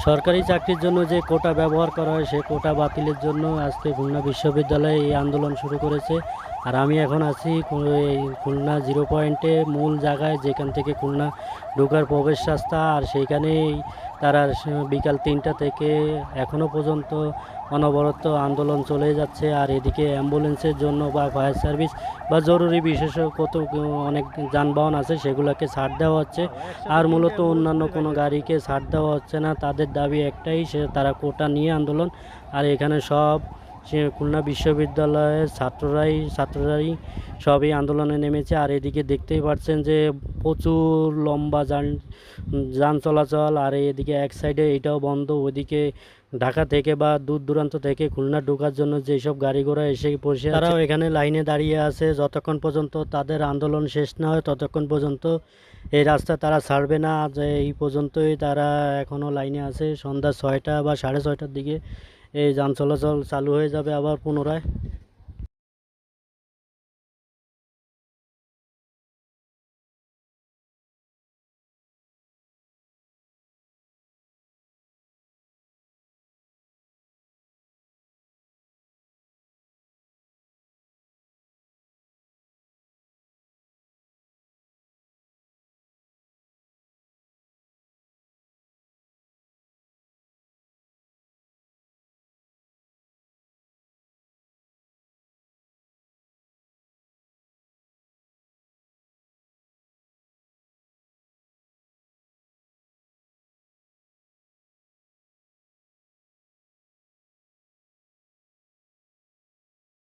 সরকারি চাকরির জন্য যে কোটা ব্যবহার করা হয় সেই কোটা বাতিলের জন্য আজকে খুলনা বিশ্ববিদ্যালয়ে এই আন্দোলন শুরু করেছে। আর আমি এখন আছি এই খুলনা জিরো পয়েন্টে, মূল জায়গায় যেখান থেকে খুলনা ঢোকার প্রবেশ রাস্তা। আর সেইখানেই তারা বিকাল 3টা থেকে এখনও পর্যন্ত অনবরত আন্দোলন চলে যাচ্ছে। আর এদিকে অ্যাম্বুলেন্সের জন্য বা ফায়ার সার্ভিস বা জরুরি বিশেষ কত অনেক যানবাহন আছে সেগুলোকে ছাড় দেওয়া হচ্ছে। আর মূলত অন্যান্য কোনো গাড়িকে ছাড় দেওয়া হচ্ছে না। তাদের দাবি একটাই, তারা কোটা নিয়ে আন্দোলন। আর এখানে সব খুলনা বিশ্ববিদ্যালয়ের ছাত্ররাই সবই আন্দোলনে নেমেছে। আর এদিকে দেখতেই পাচ্ছেন যে প্রচুর লম্বা যান চলাচল। আর এদিকে এক সাইডে এটাও বন্ধ, ওইদিকে ঢাকা থেকে বা দূর দূরান্ত থেকে খুলনা ঢোকার জন্য যেসব গাড়ি ঘোড়া এসে বসে আছে তারাও এখানে লাইনে দাঁড়িয়ে আছে। যতক্ষণ পর্যন্ত তাদের আন্দোলন শেষ না হয় ততক্ষণ পর্যন্ত এই রাস্তা তারা ছাড়বে না। যে এই পর্যন্তই তারা এখনও লাইনে আছে। সন্ধ্যা 6টা বা 6:30টার দিকে এই যান চলাচল চালু হয়ে যাবে আবার পুনরায়।